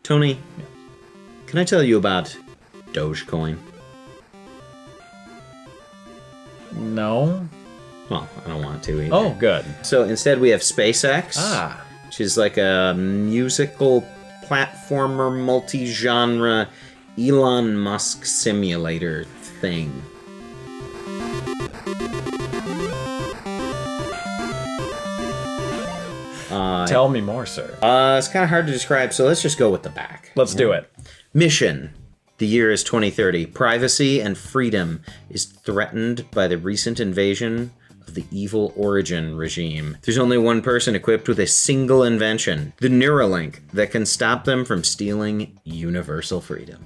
Tony, can I tell you about Dogecoin? No. Well, I don't want to either. Oh, good. So instead we have SpaceX, which is like a musical platformer, multi-genre Elon Musk simulator thing. Tell me more, sir. It's kind of hard to describe, so let's just go with the back. Let's do it. Mission. The year is 2030. Privacy and freedom is threatened by the recent invasion of the evil Origin regime. There's only one person equipped with a single invention, the Neuralink, that can stop them from stealing universal freedom.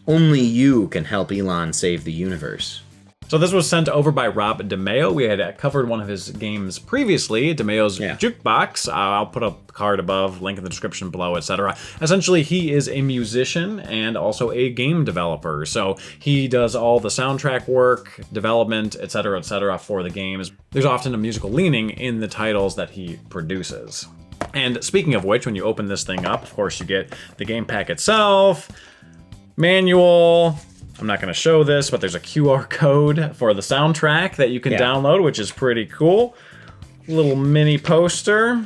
Only you can help Elon save the universe. So this was sent over by Rob Dimeo. We had covered one of his games previously, Dimeo's Jukebox. I'll put a card above, link in the description below, etc. Essentially, he is a musician and also a game developer. So he does all the soundtrack work, development, etc., for the games. There's often a musical leaning in the titles that he produces. And speaking of which, when you open this thing up, of course, you get the game pack itself, manual. I'm not going to show this, but there's a QR code for the soundtrack that you can download, which is pretty cool. Little mini poster,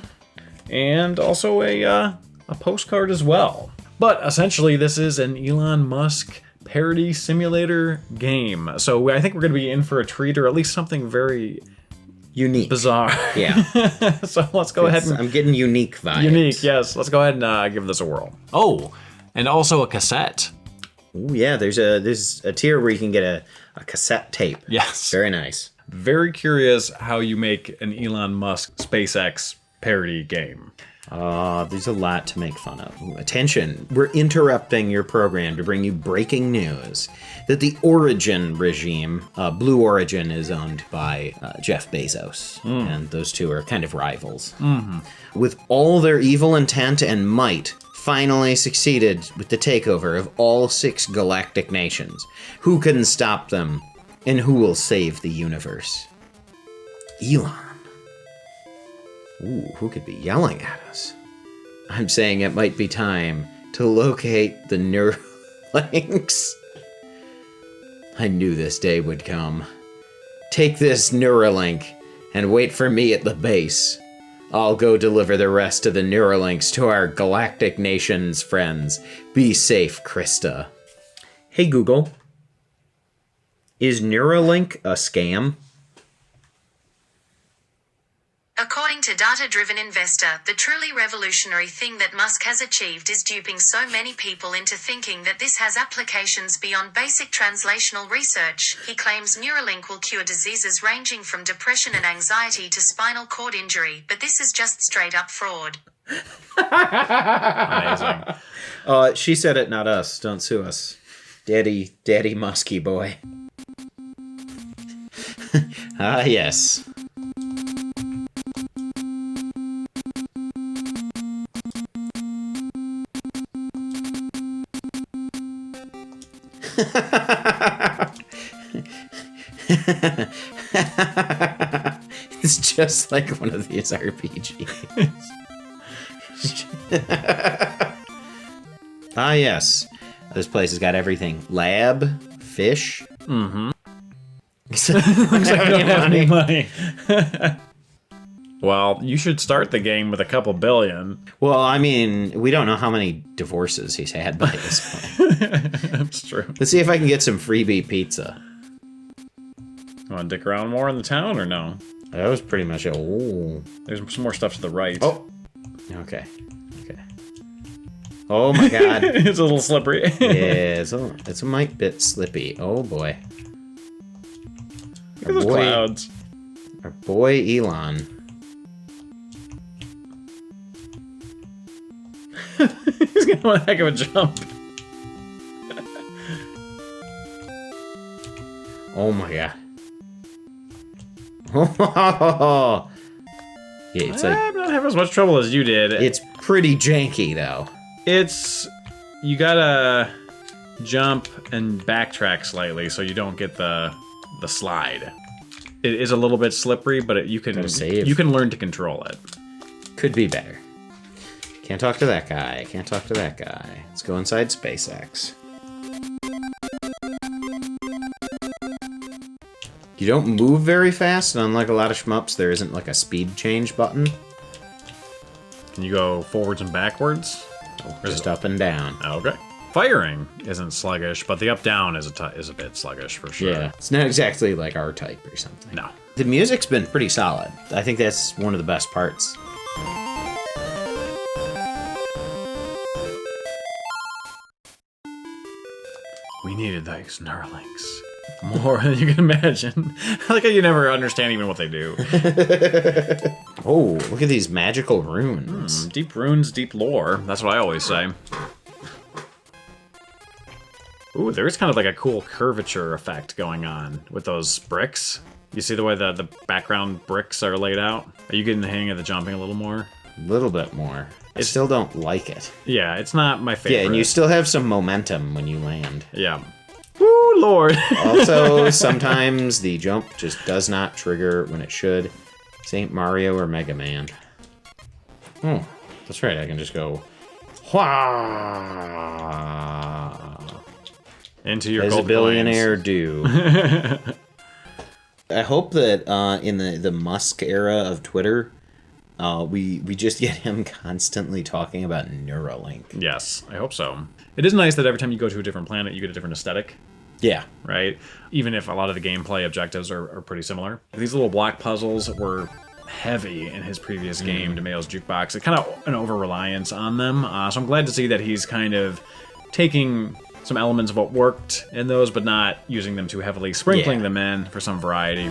and also a postcard as well. But essentially, this is an Elon Musk parody simulator game. So I think we're going to be in for a treat, or at least something very unique, bizarre. Yeah. So let's go ahead and... I'm getting unique vibes. Unique, yes. Let's go ahead and give this a whirl. Oh, and also a cassette. Ooh, yeah, there's a tier where you can get a cassette tape. Yes. Very nice. Very curious how you make an Elon Musk SpaceX parody game. There's a lot to make fun of. Ooh, attention, we're interrupting your program to bring you breaking news that the Origin regime, Blue Origin, is owned by Jeff Bezos. And those two are kind of rivals. With all their evil intent and might, finally succeeded with the takeover of all 6 galactic nations. Who can stop them, and who will save the universe? Elon. Ooh, who could be yelling at us? I'm saying it might be time to locate the Neuralinks. I knew this day would come. Take this Neuralink and wait for me at the base. I'll go deliver the rest of the Neuralinks to our Galactic Nations friends. Be safe, Krista. Hey, Google. Is Neuralink a scam? According to Data-Driven Investor, the truly revolutionary thing that Musk has achieved is duping so many people into thinking that this has applications beyond basic translational research. He claims Neuralink will cure diseases ranging from depression and anxiety to spinal cord injury, but this is just straight up fraud. Amazing. She said it, not us. Don't sue us. Daddy Musky boy. Ah, yes. It's just like one of these RPGs. Ah, yes. This place has got everything. Lab, fish. Mm-hmm. Looks like I don't have any money. Well, you should start the game with a couple billion. Well, I mean, we don't know how many divorces he's had by this point. That's true. Let's see if I can get some freebie pizza. You want to dick around more in the town or no? That was pretty much it. Ooh. There's some more stuff to the right. Oh. Okay. Oh my god. It's a little slippery. Yeah, it's a mite bit slippy. Oh boy. Look at those clouds. Our boy Elon. He's gonna have a heck of a jump. Oh my god. Yeah, it's like, I'm not having as much trouble as you did. It's pretty janky though. You gotta jump and backtrack slightly so you don't get the slide. It is a little bit slippery, but you can learn to control it. Could be better. Can't talk to that guy. Can't talk to that guy. Let's go inside SpaceX. You don't move very fast, and unlike a lot of shmups, there isn't like a speed change button. Can you go forwards and backwards? Just up and down. Okay. Firing isn't sluggish, but the up-down is a bit sluggish for sure. Yeah, it's not exactly like R-Type or something. No. The music's been pretty solid. I think that's one of the best parts. We needed those Neuralinks. More than you can imagine. I like how you never understand even what they do. Oh, look at these magical runes. Deep runes, deep lore. That's what I always say. Ooh, there is kind of like a cool curvature effect going on with those bricks. You see the way the background bricks are laid out? Are you getting the hang of the jumping a little more? A little bit more. I still don't like it. Yeah, it's not my favorite. Yeah, and you still have some momentum when you land. Yeah. Woo, Lord. Also, sometimes the jump just does not trigger when it should. St. Mario or Mega Man. Oh, that's right. I can just go... Wah! Into your As gold a billionaire coins. do. I hope that in the Musk era of Twitter, we just get him constantly talking about Neuralink. Yes, I hope so. It is nice that every time you go to a different planet, you get a different aesthetic. Yeah. Right? Even if a lot of the gameplay objectives are pretty similar. These little block puzzles were heavy in his previous game, Dimeo's Jukebox. It's kind of an over-reliance on them. So I'm glad to see that he's kind of taking some elements of what worked in those, but not using them too heavily, sprinkling them in for some variety.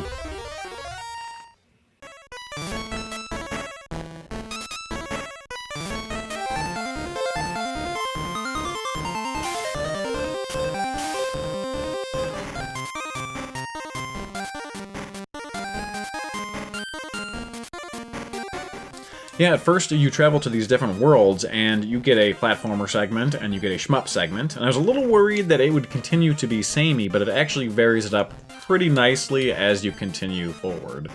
Yeah, at first you travel to these different worlds and you get a platformer segment and you get a shmup segment. And I was a little worried that it would continue to be samey, but it actually varies it up pretty nicely as you continue forward.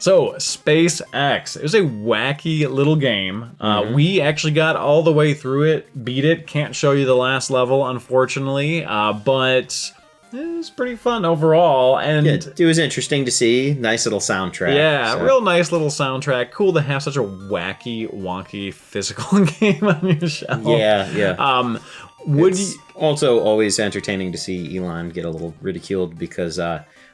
So, SpaceX. It was a wacky little game. We actually got all the way through it, beat it. Can't show you the last level, unfortunately, but it was pretty fun overall. And it was interesting to see. Nice little soundtrack. Yeah, so. Real nice little soundtrack. Cool to have such a wacky, wonky physical game on your shelf. Yeah. It's also always entertaining to see Elon get a little ridiculed because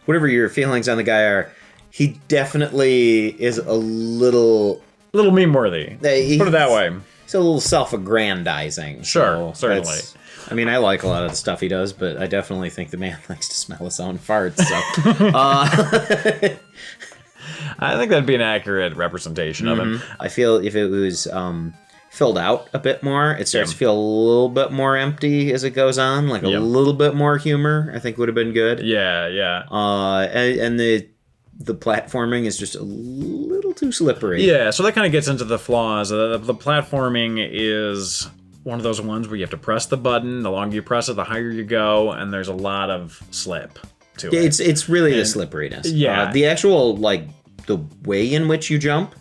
whatever your feelings on the guy are, he definitely is a little meme-worthy. Put it that way. He's a little self-aggrandizing. Sure, certainly. I mean, I like a lot of the stuff he does, but I definitely think the man likes to smell his own farts. So, I think that'd be an accurate representation of him. I feel if it was filled out a bit more, it starts to feel a little bit more empty as it goes on. Like a little bit more humor, I think would have been good. Yeah. And the platforming is just a little too slippery. Yeah, so that kind of gets into the flaws. The platforming is one of those ones where you have to press the button. The longer you press it, the higher you go, and there's a lot of slip to it. It's really the slipperiness. Yeah. The actual, the way in which you jump,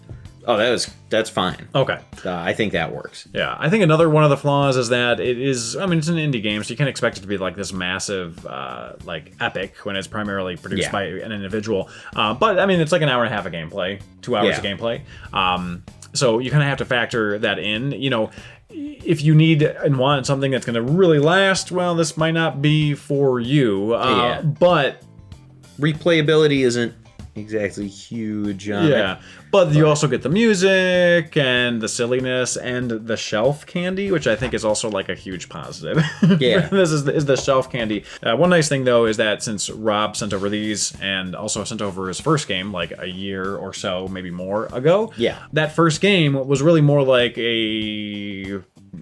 that's fine. Okay. I think that works. Yeah, I think another one of the flaws is that it's an indie game, so you can't expect it to be like this massive, epic when it's primarily produced by an individual. But, it's like an hour and a half of gameplay, 2 hours of gameplay. So you kind of have to factor that in. If you need and want something that's going to really last, well, this might not be for you. But replayability isn't exactly huge on it. But you also get the music and the silliness and the shelf candy, which I think is also like a huge positive. Yeah. This is the shelf candy. One nice thing, though, is that since Rob sent over these and also sent over his first game like a year or so, maybe more ago, that first game was really more like a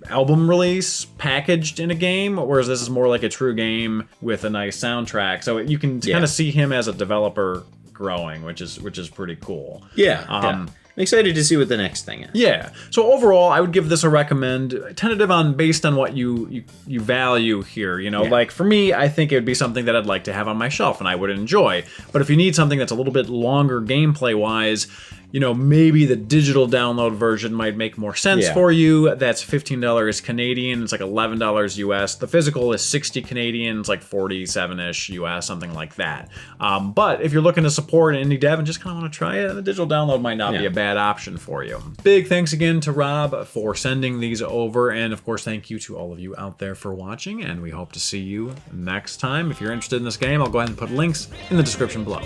album release packaged in a game, whereas this is more like a true game with a nice soundtrack. So you can kind of see him as a developer growing, which is pretty cool. Yeah. excited to see what the next thing is. Yeah. So overall, I would give this a recommend, tentative on based on what you value here. You know, like for me, I think it would be something that I'd like to have on my shelf and I would enjoy. But if you need something that's a little bit longer gameplay wise, you know, maybe the digital download version might make more sense for you. That's $15 Canadian. It's like $11 US. The physical is 60 Canadian. It's like 47-ish US, something like that. But if you're looking to support an indie dev and just kind of want to try it, the digital download might not be a bad option for you. Big thanks again to Rob for sending these over. And of course, thank you to all of you out there for watching. And we hope to see you next time. If you're interested in this game, I'll go ahead and put links in the description below.